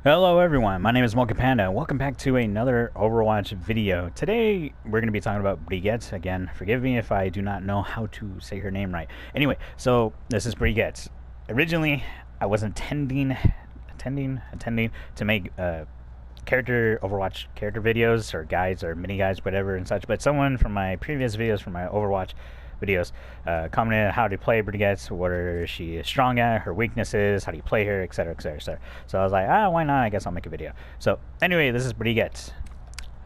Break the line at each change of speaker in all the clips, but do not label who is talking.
Hello everyone, my name is Mochapanda and welcome back to another Overwatch video. Today we're going to be talking about Brigitte again. Forgive me if I do not know how to say her name right. Anyway, so this is Brigitte. Originally, I was intending to make Overwatch character videos or guides or mini guides, whatever and such, but someone from my previous videos, from my Overwatch videos, commented how to play Brigitte, what are she strong at, her weaknesses, how do you play her, etc, etc, etc. So I was like, why not, I guess I'll make a video. So anyway, this is Brigitte.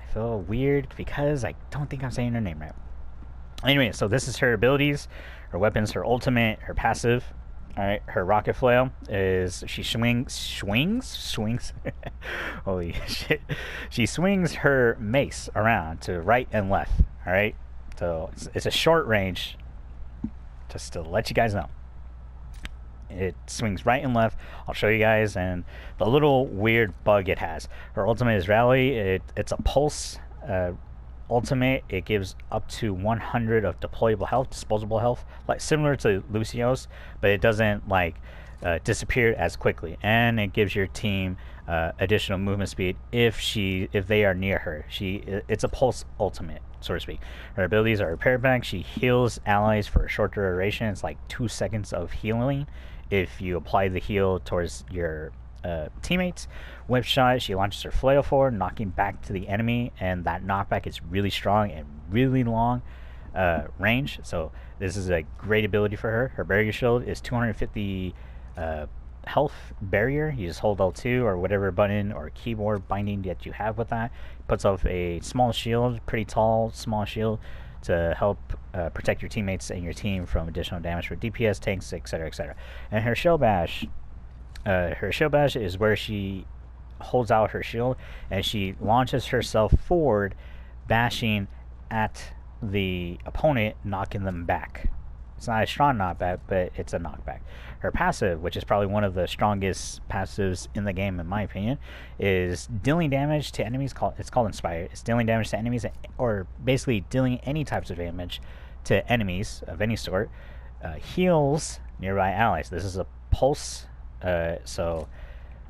I feel weird because I don't think I'm saying her name right. Anyway, so this is her abilities, her weapons, her ultimate, her passive. Alright, her rocket flail is she swings holy shit, she swings her mace around to right and left. Alright, so it's a short range, just to let you guys know. It swings right and left. I'll show you guys, and the little weird bug it has. Her ultimate is rally. It's a pulse ultimate. It gives up to 100 of deployable health, disposable health, like similar to Lucio's, but it doesn't like disappear as quickly, and it gives your team additional movement speed if they are near her. It's a pulse ultimate, so to speak. Her abilities are repair back. She heals allies for a short duration. It's like 2 seconds of healing if you apply the heal towards your teammates. Whip shot, she launches her flail forward, knocking back to the enemy, and that knockback is really strong and really long range. So this is a great ability for her. Her barrier shield is 250 health barrier. You just hold L2 or whatever button or keyboard binding that you have with that. Puts off a small shield, pretty tall small shield, to help protect your teammates and your team from additional damage for DPS, tanks, etc, etc. And her shell bash, is where she holds out her shield and she launches herself forward, bashing at the opponent, knocking them back. It's not a strong knockback, but it's a knockback. Her passive, which is probably one of the strongest passives in the game in my opinion, is dealing damage to enemies. It's called Inspire. It's dealing damage to enemies, or basically dealing any types of damage to enemies of any sort. Heals nearby allies. This is a pulse, so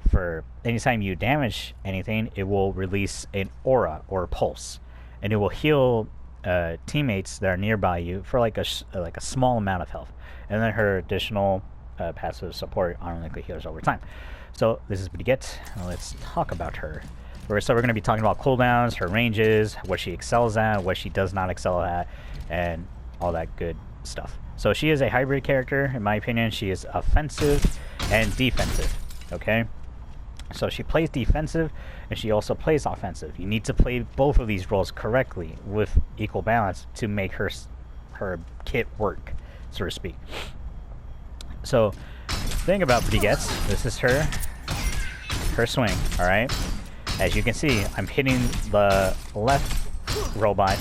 for anytime you damage anything, it will release an aura or a pulse, and it will heal teammates that are nearby you for like a small amount of health. And then her additional passive support automatically heals over time. So this is Brigitte. Let's talk about her. So we're going to be talking about cooldowns, her ranges, what she excels at, what she does not excel at, and all that good stuff. So she is a hybrid character, in my opinion. She is offensive and defensive. Okay, so she plays defensive and she also plays offensive. You need to play both of these roles correctly with equal balance to make her kit work, so to speak. So thing about Brigitte, this is her swing. All right, as you can see, I'm hitting the left robot,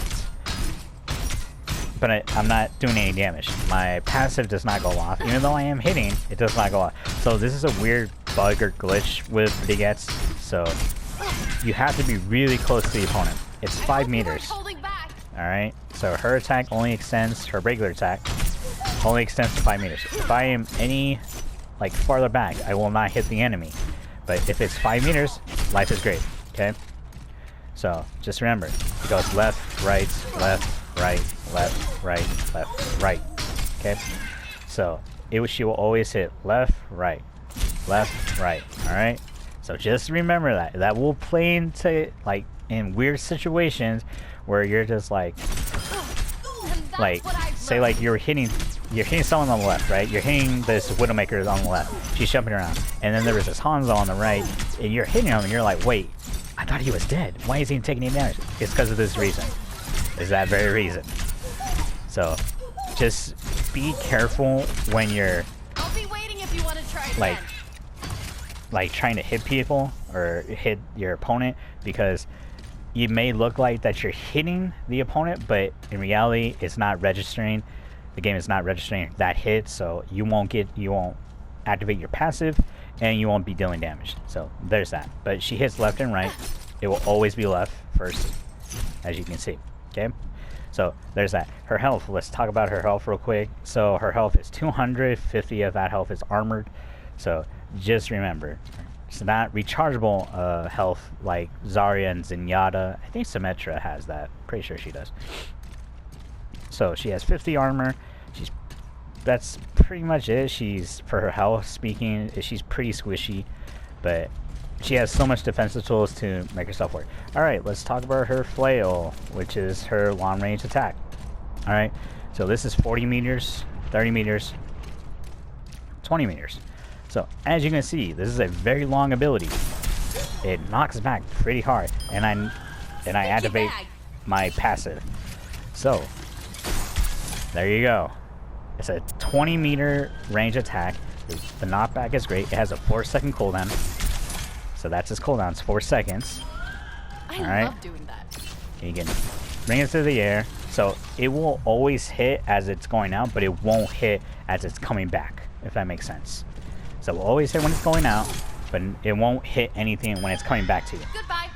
but I'm not doing any damage. My passive does not go off. Even though I am hitting, it does not go off. So this is a weird bug or glitch with Brigitte. So you have to be really close to the opponent. It's 5 meters. Alright, so her attack only extends, her regular attack only extends to 5 meters. If I am any farther back, I will not hit the enemy. But if it's 5 meters, life is great. Okay? So just remember, it goes left, right, left, right, left, right, left, right. Okay? So she will always hit left, right, alright? So just remember that. That will play into in weird situations where you're just say you're hitting someone on the left, right? You're hitting this Widowmaker on the left. She's jumping around. And then there was this Hanzo on the right, and you're hitting him and you're like, wait, I thought he was dead. Why is he taking any damage? It's because of this reason. It's that very reason. So just be careful when you're
I'll be waiting if you want to try again.
trying to hit people or hit your opponent, because you may look like that you're hitting the opponent, but in reality it's not registering. The game is not registering that hit, so you won't activate your passive and you won't be dealing damage. So there's that. But she hits left and right. It will always be left first, as you can see. Okay, so there's that. Her health, let's talk about her health real quick. So her health is 250 of that health is armored. So just remember, it's not rechargeable health like Zarya and Zenyatta. I think Symmetra has that. Pretty sure she does. So she has 50 armor. That's pretty much it. For her health speaking, she's pretty squishy, but she has so much defensive tools to make herself work. Alright, let's talk about her flail, which is her long range attack. Alright, so this is 40 meters, 30 meters, 20 meters. So as you can see, this is a very long ability. It knocks back pretty hard, and I activate my passive. So there you go. It's a 20-meter range attack. The knockback is great. It has a 4-second cooldown. So that's its cooldown. It's 4 seconds.
I love doing that.
You can bring it through the air. So it will always hit as it's going out, but it won't hit as it's coming back, if that makes sense. So it will always hit when it's going out, but it won't hit anything when it's coming back to you.
Goodbye.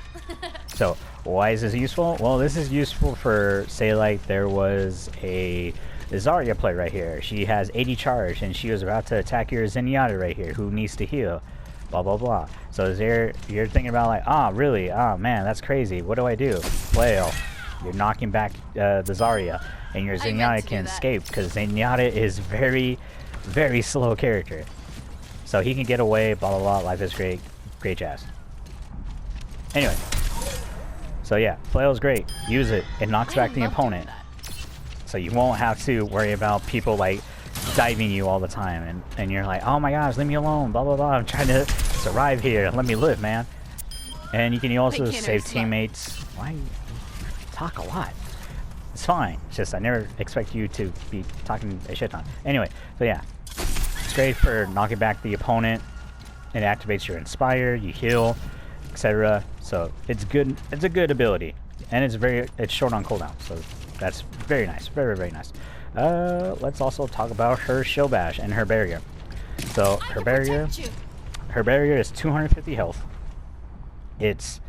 So why is this useful? Well, this is useful for, say, like there was a Zarya play right here. She has 80 charge, and she was about to attack your Zenyatta right here, who needs to heal. Blah blah blah. So you're thinking about like, really? Man, that's crazy. What do I do? Flail. You're knocking back the Zarya, and your Zenyatta can escape because Zenyatta is very, very slow character. So he can get away. Blah blah blah. Life is great. Great jazz. Anyway. So yeah, flail is great. Use it. It knocks back the opponent. So you won't have to worry about people like diving you all the time, and you're like, oh my gosh, leave me alone, blah blah blah, I'm trying to survive here, let me live, man. And you can also save teammates. Why you talk a lot? It's fine, it's just I never expect you to be talking a shit ton. Anyway, so yeah, it's great for knocking back the opponent. It activates your inspire, you heal, etc. So it's good. It's a good ability, and it's short on cooldown, so that's very nice, very very nice. Let's also talk about her shield bash and her barrier. So her barrier is 250 health. It's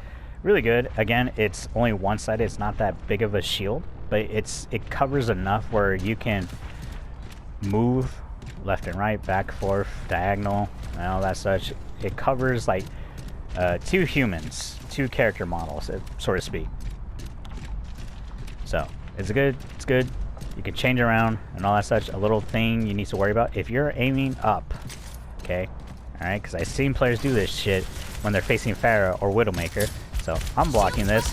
really good. Again, it's only one-sided. It's not that big of a shield, but it covers enough where you can move left and right, back, forth, diagonal, and all that such. It covers like 2 humans, 2 character models, so to speak. So it's good. It's good. You can change around and all that such. A little thing you need to worry about if you're aiming up, okay? All right, because I've seen players do this shit when they're facing Pharah or Widowmaker. So I'm blocking this.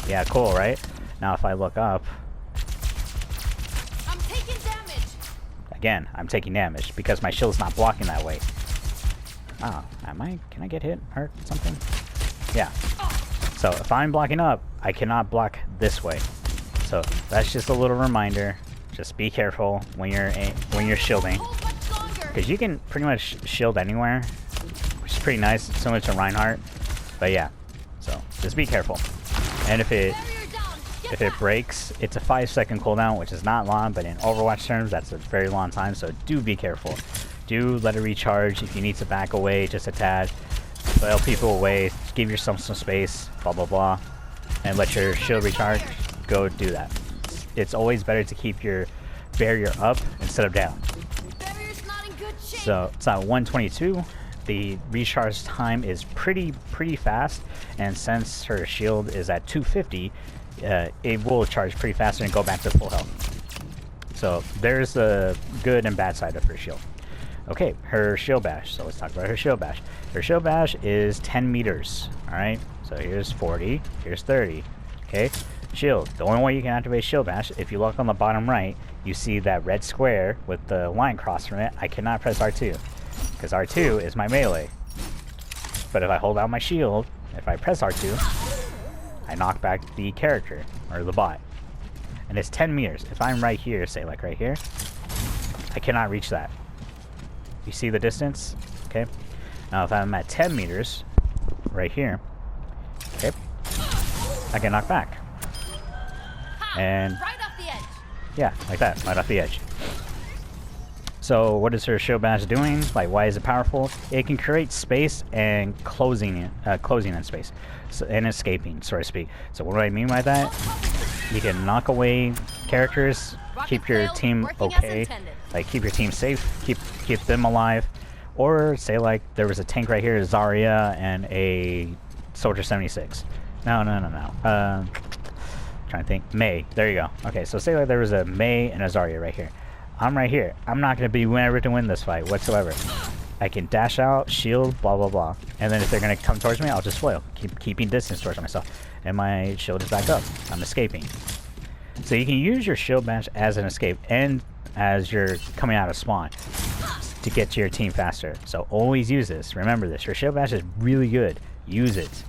Yeah, cool, right? Now if I look up,
I'm taking damage.
Again, I'm taking damage because my shield's not blocking that way. Oh, can I get hit, hurt, something? Yeah. So if I'm blocking up, I cannot block this way. So that's just a little reminder. Just be careful when you're shielding, because you can pretty much shield anywhere, which is pretty nice. It's similar to Reinhardt, but yeah. So just be careful. And if it breaks, it's a 5-second cooldown, which is not long, but in Overwatch terms, that's a very long time. So do be careful. Do let it recharge. If you need to back away just a tad, flail people away, give yourself some space, blah blah blah, and let your shield recharge. Go do that. It's always better to keep your barrier up instead of down.
Barrier's not in good shape.
So it's at 122. The recharge time is pretty fast, and since her shield is at 250, it will charge pretty fast and go back to full health. So there's the good and bad side of her shield. Okay, her shield bash. So let's talk about her shield bash. Her shield bash is 10 meters. All right. So here's 40. Here's 30. Okay. Shield. The only way you can activate shield bash, if you look on the bottom right, you see that red square with the line crossed from it. I cannot press R2 because R2 is my melee. But if I hold out my shield, if I press R2, I knock back the character or the bot. And it's 10 meters. If I'm right here, say like right here, I cannot reach that. You see the distance? Okay. Now if I'm at 10 meters, right here, okay, I can knock back. And
right off the edge.
Yeah, like that, right off the edge. So what is her shield bash doing? Like, why is it powerful? It can create space and closing in space, so, and escaping, so to speak. So what do I mean by that? You can knock away characters, keep your team okay, like keep your team safe, keep them alive, Or say like there was a tank right here, Zarya, and a Soldier 76. No. Trying to think. Mei. There you go. Okay, so say like there was a Mei and a Zarya right here. I'm right here. I'm not going to be able to win this fight whatsoever. I can dash out, shield, blah, blah, blah. And then if they're going to come towards me, I'll just flail. Keeping distance towards myself. And my shield is back up. I'm escaping. So you can use your shield bash as an escape and as you're coming out of spawn to get to your team faster. So always use this. Remember this. Your shield bash is really good. Use it.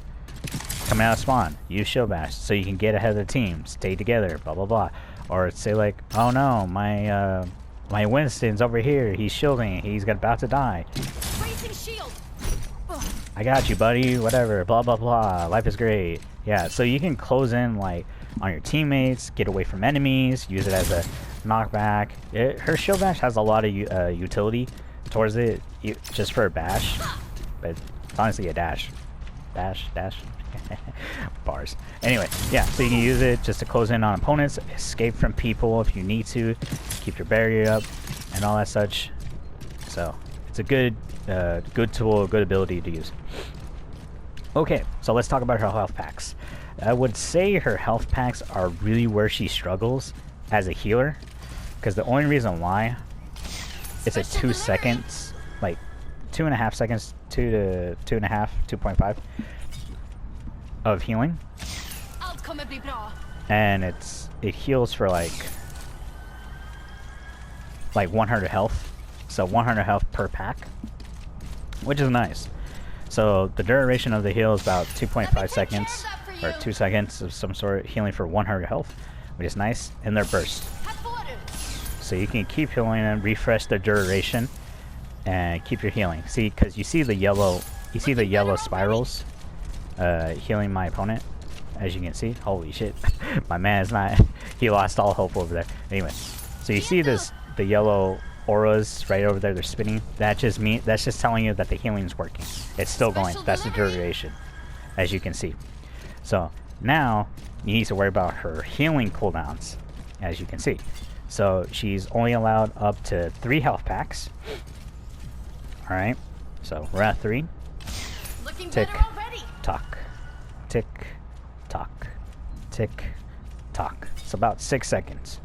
Coming out of spawn, use shield bash so you can get ahead of the team. Stay together, blah, blah, blah. Or say like, oh no, my Winston's over here. He's shielding. He's about to die.
Shield.
I got you, buddy. Whatever. Blah, blah, blah. Life is great. Yeah, so you can close in like on your teammates, get away from enemies, use it as a knockback. Her shield bash has a lot of utility towards it, just for a bash. But it's honestly a dash. Dash. Bars. Anyway, yeah, so you can use it just to close in on opponents, escape from people if you need to, keep your barrier up, and all that such. So it's a good tool, good ability to use. Okay, so let's talk about her health packs. I would say her health packs are really where she struggles as a healer, because the only reason why it's a 2 seconds, like 2.5 seconds, 2.5 of healing, and it heals for like 100 health, so 100 health per pack, which is nice. So the duration of the heal is about 2.5 seconds or 2 seconds of some sort, healing for 100 health, which is nice, and they're burst, so you can keep healing and refresh the duration and keep your healing. See, because you see the yellow spirals healing my opponent, as you can see. Holy shit. My man is not, he lost all hope over there. Anyway, so you see the yellow auras right over there, they're spinning. That's just telling you that the healing is working. It's still going. That's the duration, as you can see. So now you need to worry about her healing cooldowns, as you can see. So she's only allowed up to 3 health packs. Alright, so we're at 3. Tick, tock, tick, tock, tick, tock. It's about 6 seconds.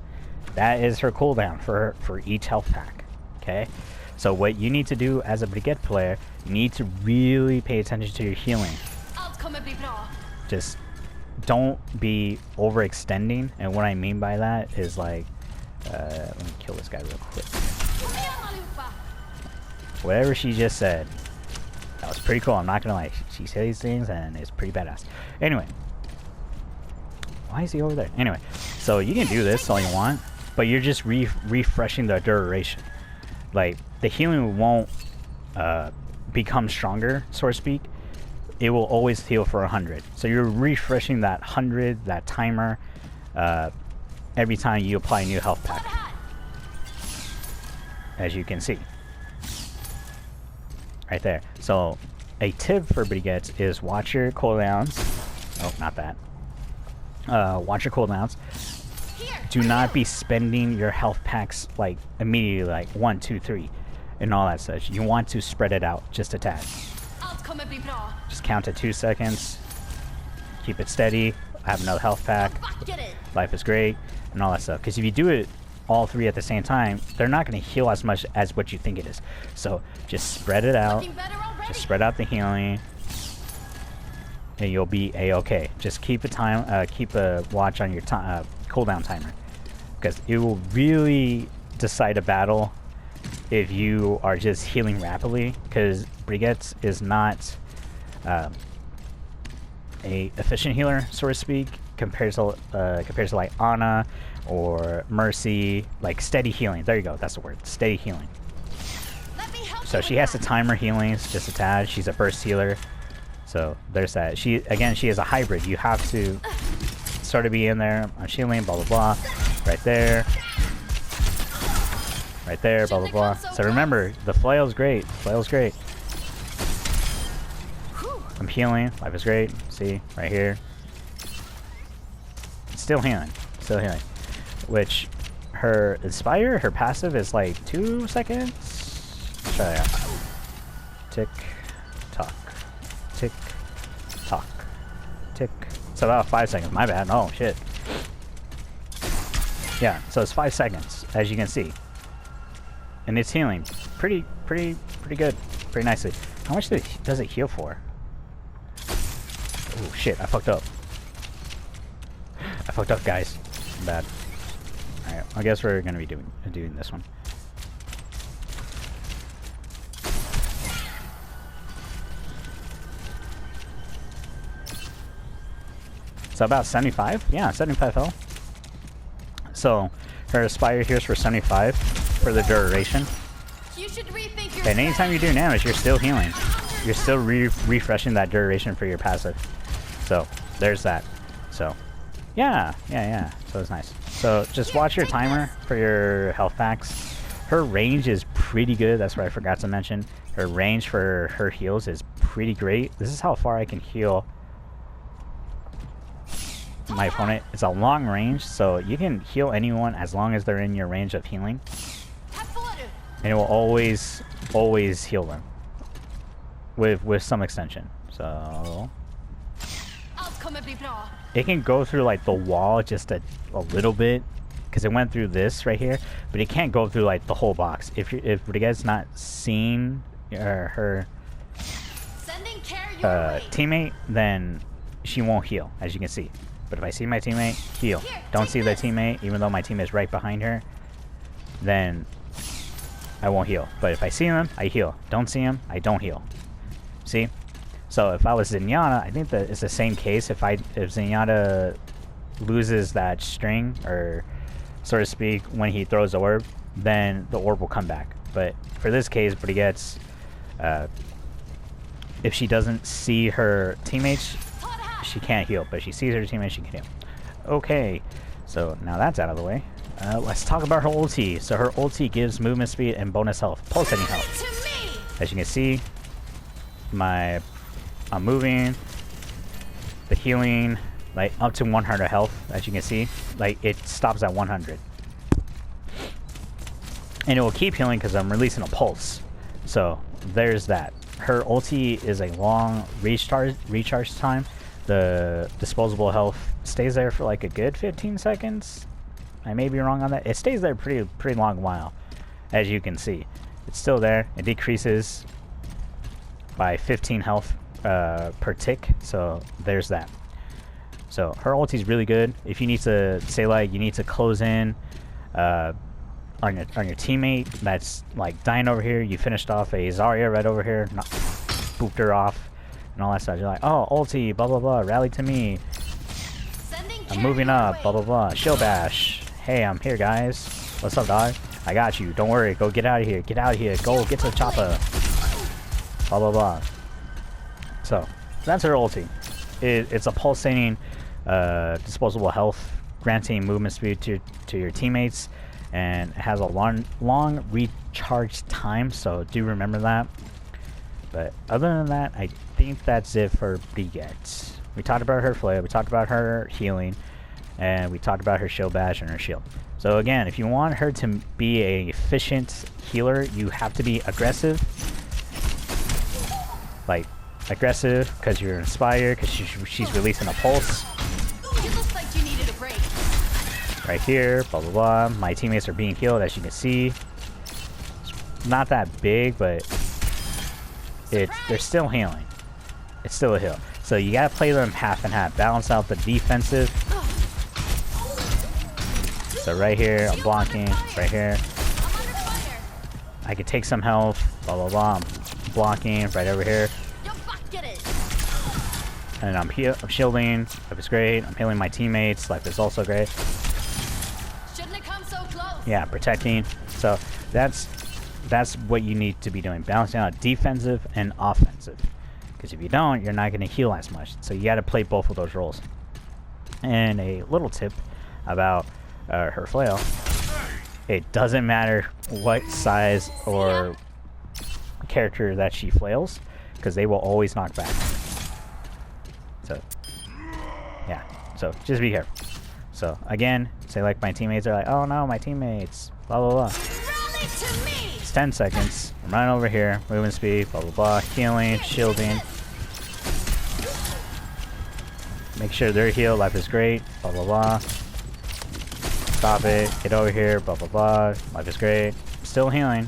That is her cooldown for each health pack. Okay, so what you need to do as a Brigitte player, you need to really pay attention to your healing. Just don't be overextending, and what I mean by that is like, let me kill this guy real quick. Whatever she just said, that was pretty cool. I'm not gonna lie. She said these things and it's pretty badass. Anyway, why is he over there? Anyway, so you can do this all you want, but you're just refreshing the duration. Like, the healing won't become stronger, so to speak. It will always heal for 100. So you're refreshing that 100, that timer, every time you apply a new health pack, as you can see. Right there. So a tip for Brigitte is watch your cooldowns. Oh, not that. Watch your cooldowns. Do not be spending your health packs like immediately, like 1, 2, 3, and all that such. You want to spread it out just a tad. Just count to 2 seconds. Keep it steady. Have another health pack. Life is great, and all that stuff. Because if you do it all 3 at the same time, they're not going to heal as much as what you think it is. So just spread it out. Just spread out the healing, and you'll be a-okay. Just keep a watch on your cooldown timer, because it will really decide a battle if you are just healing rapidly. Because Brigitte is not a efficient healer, so to speak, compared to like Ana or Mercy. Like steady healing. There you go. That's the word. Steady healing. So she has to time her healings just a tad. She's a burst healer. So there's that. She is a hybrid. You have to sort of be in there on shielding, blah blah blah. Right there. Right there, blah blah blah. So remember, the flail's great. Flail's great. I'm healing. Life is great. See, right here. Still healing. Still healing. Which, her Inspire, her passive is like 2 seconds. Let's try that out. tick, tock, tick, tock, tick. It's about 5 seconds. My bad. Oh shit. Yeah, so it's 5 seconds, as you can see, and it's healing pretty good, pretty nicely. How much does it heal for? Oh shit! I fucked up. I fucked up, guys. Bad. All right, I guess we're gonna be doing this one. So about 75? Yeah, 75 health. So her Aspire heals for 75 for the duration.
You should rethink your
And anytime you do damage, you're still healing. You're still refreshing that duration for your passive. So there's that. So yeah. So it's nice. So just watch your timer for your health packs. Her range is pretty good. That's what I forgot to mention. Her range for her heals is pretty great. This is how far I can heal my opponent. It's a long range, so you can heal anyone as long as they're in your range of healing, and it will always heal them with some extension. So it can go through like the wall just a little bit, because it went through this right here, but it can't go through like the whole box. If Brigette's not seeing her teammate, then she won't heal, as you can see. But if I see my teammate, heal. Don't see the teammate, even though my team is right behind her, then I won't heal. But if I see him, I heal. Don't see him, I don't heal. See? So if I was Zenyatta, I think that it's the same case. If Zenyatta loses that string, or so to speak, when he throws the orb, then the orb will come back. But for this case, Brigette's, if she doesn't see her teammates, she can't heal, but if she sees her teammate, she can heal. Okay, so now that's out of the way. Let's talk about her ulti. So her ulti gives movement speed and bonus health, pulsating health. As you can see, I'm moving, the healing, like up to 100 health. As you can see, like it stops at 100, and it will keep healing because I'm releasing a pulse. So there's that. Her ulti is a long recharge time. The disposable health stays there for like a good 15 seconds. I may be wrong on that. It stays there pretty long while. As you can see, it's still there. It decreases by 15 health per tick. So there's that. So her ulti is really good. If you need to say like you need to close in on your teammate that's like dying over here, you finished off a Zarya right over here, booped her off, and all that stuff. You're like, oh, ulti, blah blah blah, rally to me. I'm moving up, blah blah blah. Shield bash. Hey, I'm here, guys. What's up, dog? I got you. Don't worry. Go get out of here. Get out of here. Go get to the chopper. Blah blah blah. So that's her ulti. It's a pulsating, disposable health, granting movement speed to your teammates, and it has a long recharge time. So do remember that. But other than that, I think that's it for Brigitte. We talked about her flail, we talked about her healing, and we talked about her shield bash and her shield. So again, if you want her to be an efficient healer, you have to be aggressive. Like, aggressive because you're inspired, because she's releasing a pulse.
It looks like you needed a break.
Right here, blah blah blah. My teammates are being healed, as you can see. It's not that big, but they're still healing. It's still a heal. So you gotta play them half and half. Balance out the defensive. So right here, I'm blocking. Right here, I could take some health. Blah blah blah. I'm blocking right over here. And I'm shielding. Life is great. I'm healing my teammates. Life is also great.
Shouldn't have come so close.
Yeah, protecting. So that's what you need to be doing. Balancing out defensive and offensive. Because if you don't, you're not going to heal as much. So you got to play both of those roles. And a little tip about her flail. It doesn't matter what size or character that she flails, because they will always knock back. So, yeah. So just be careful. So again, say like my teammates are like, oh no, my teammates, blah blah blah.
Rally to me.
It's 10 seconds. I'm running over here, movement speed, blah blah blah, healing, shielding. Make sure they're healed, life is great, blah blah blah. Stop it, get over here, blah blah blah, life is great. Still healing,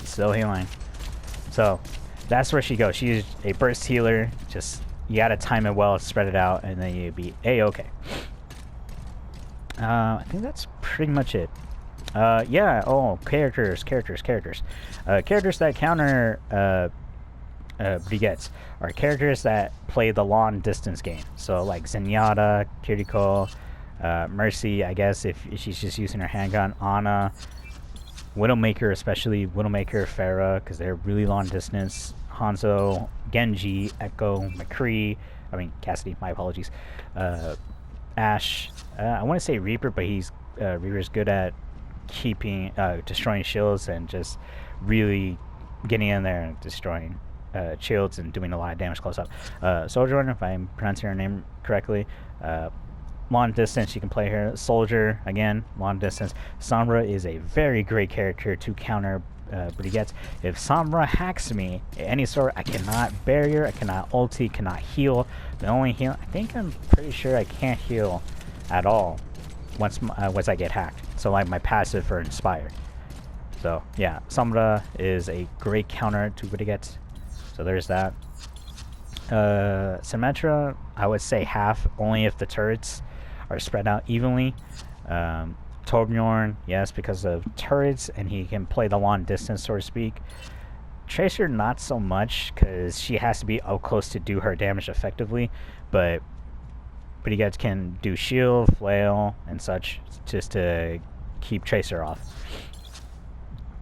still healing. So that's where she goes. She's a burst healer. Just you gotta time it well, spread it out, and then you'd be a-okay. I think that's pretty much it. Yeah, oh, characters that counter Brigitte are characters that play the long distance game. So like Zenyatta, Kiriko, Mercy, I guess if she's just using her handgun, Ana, Widowmaker, especially Widowmaker, Pharah, because they're really long distance, Hanzo, Genji, Echo, McCree, Cassidy, my apologies, Ashe, I want to say Reaper, but Reaper's good at keeping, destroying shields and just really getting in there and destroying shields and doing a lot of damage close up. Soldier, if I'm pronouncing her name correctly, long distance, you can play her. Soldier, again, long distance. Sombra is a very great character to counter Brigitte. If Sombra hacks me any sort, I cannot barrier, I cannot ulti, cannot heal. The only heal, I'm pretty sure I can't heal at all once I get hacked. So like my passive for Inspire. So yeah, Sombra is a great counter to Brigitte. So there's that. Symmetra, I would say half, only if the turrets are spread out evenly. Torbjorn, yes, because of turrets, and he can play the long distance, so to speak. Tracer, not so much, because she has to be up close to do her damage effectively, but Brigitte can do shield, flail, and such, just to keep Tracer off.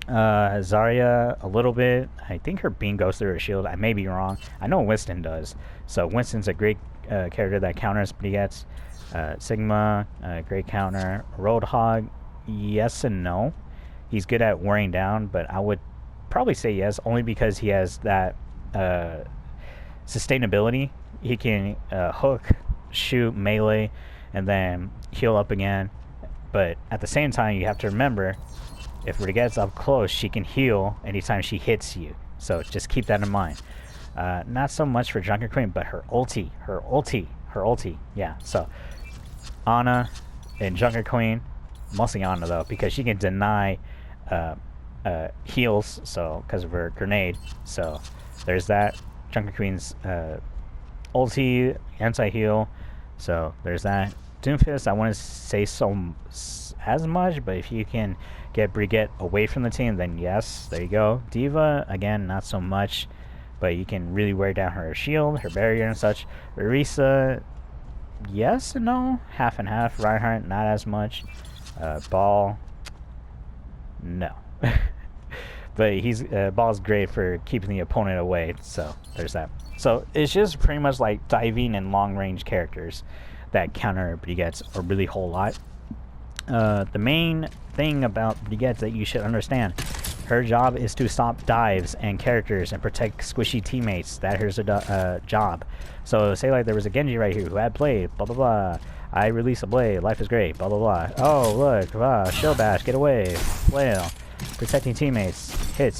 Zarya, a little bit. I think her beam goes through her shield. I may be wrong. I know Winston does. So Winston's a great character that counters Brigitte. Sigma, great counter. Roadhog, yes and no. He's good at wearing down, but I would probably say yes, only because he has that sustainability. He can hook, shoot, melee, and then heal up again. But at the same time, you have to remember, if Brigitte's up close, she can heal anytime she hits you. So just keep that in mind. Not so much for Junker Queen, but her ulti. Yeah, so Ana and Junker Queen, mostly Ana though, because she can deny heals, so because of her grenade. So there's that. Junker Queen's ulti, anti-heal. So there's that. Doomfist, I want to say so as much, but if you can get Brigitte away from the team, then yes, there you go. Diva, again, not so much, but you can really wear down her shield, her barrier and such. Orisa, yes and no, half and half. Reinhardt, not as much. Ball, no. But Ball's great for keeping the opponent away, so there's that. So it's just pretty much like diving and long range characters that counter Brigitte a really whole lot. The main thing about Brigitte that you should understand, her job is to stop dives and characters and protect squishy teammates. That is her job. So say like there was a Genji right here who had blade, blah blah blah. I release a blade, life is great, blah blah blah. Oh look, shield bash, get away, flail, protecting teammates, hit.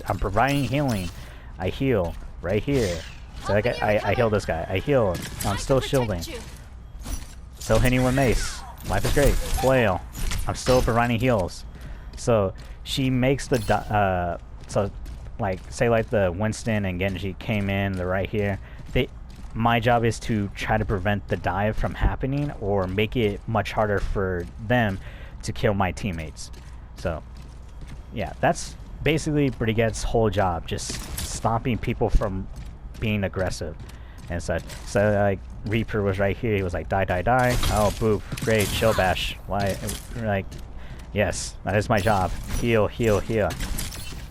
I'm providing healing. I heal right here. So I heal this guy. I heal. I'm still shielding. Still hitting with mace. Life is great. Flail. I'm still providing heals. So she makes the so like say like the Winston and Genji came in, they're right here. My job is to try to prevent the dive from happening or make it much harder for them to kill my teammates. So yeah, that's basically Brigitte's whole job, just stopping people from being aggressive and such. So like Reaper was right here, he was like die. Oh boop, great, shield bash. Why? Like, yes, that is my job. Heal.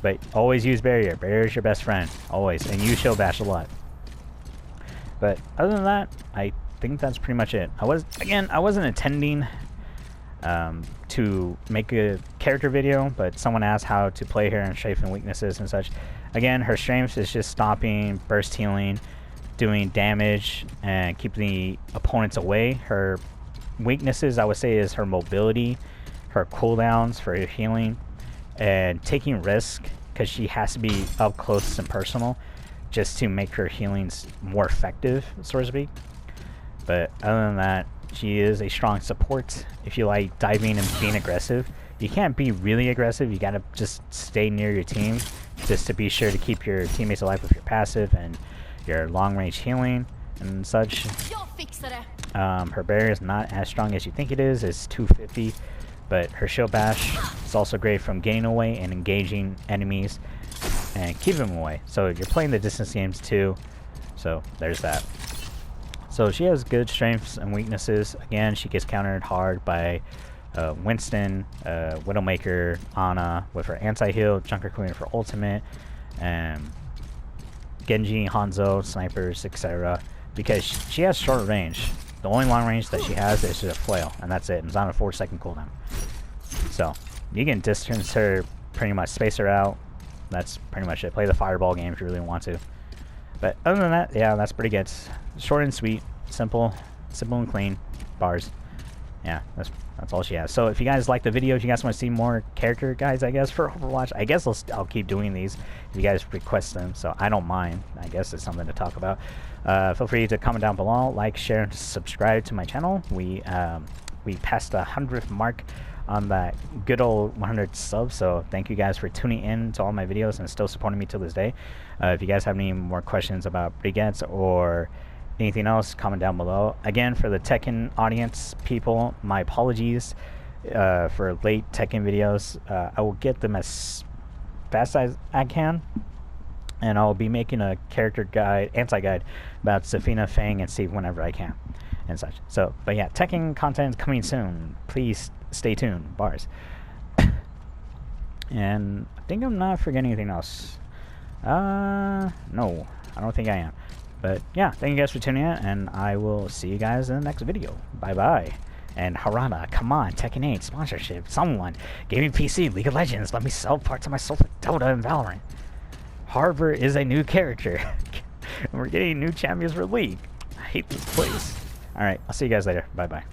But always use barrier. Barrier is your best friend, always, and use shield bash a lot. But other than that, I think that's pretty much it. I wasn't intending to make a character video, but someone asked how to play her and strengths and weaknesses and such. Again, her strength is just stopping, burst healing, doing damage, and keeping the opponents away. Her weaknesses, I would say, is her mobility, her cooldowns for healing, and taking risk, because she has to be up close and personal just to make her healings more effective, so to speak. But other than that, she is a strong support. If you like diving and being aggressive, you can't be really aggressive. You gotta just stay near your team just to be sure to keep your teammates alive with your passive and your long-range healing and such. Her barrier is not as strong as you think it is. It's 250, but her shield bash is also great from getting away and engaging enemies and keeping them away. So you're playing the distance games too, so there's that. So she has good strengths and weaknesses. Again, she gets countered hard by Winston, Widowmaker, Ana with her anti-heal, Junker Queen for ultimate, and Genji, Hanzo, snipers, etc. Because she has short range. The only long range that she has is just a flail, and that's it. And it's on a 4-second cooldown. So you can distance her, pretty much space her out. That's pretty much it. Play the fireball game if you really want to. But other than that, yeah, that's pretty good. Short and sweet, simple and clean. Bars. Yeah, that's all she has. So if you guys like the video, if you guys want to see more character guides, I guess, for Overwatch, I guess I'll keep doing these if you guys request them. So I don't mind. I guess it's something to talk about. Feel free to comment down below, like, share, and subscribe to my channel. We passed the 100th mark on that good old 100 subs, so thank you guys for tuning in to all my videos and still supporting me till this day. If you guys have any more questions about Brigitte or anything else, comment down below. Again, for the Tekken audience people, my apologies for late Tekken videos. I will get them as fast as I can, and I'll be making a character guide, anti-guide about Zafina, Fang, and Steve whenever I can and such. So, but yeah, Tekken content is coming soon. Please stay tuned. Bars. And I think I'm not forgetting anything else. No, I don't think I am. But yeah, thank you guys for tuning in, and I will see you guys in the next video. Bye bye. And Harada, come on, Tekken 8 sponsorship. Someone, Gaming PC, League of Legends, let me sell parts of myself with Dota and Valorant. Harbor is a new character. And we're getting new champions for League. I hate this place. Alright, I'll see you guys later. Bye bye.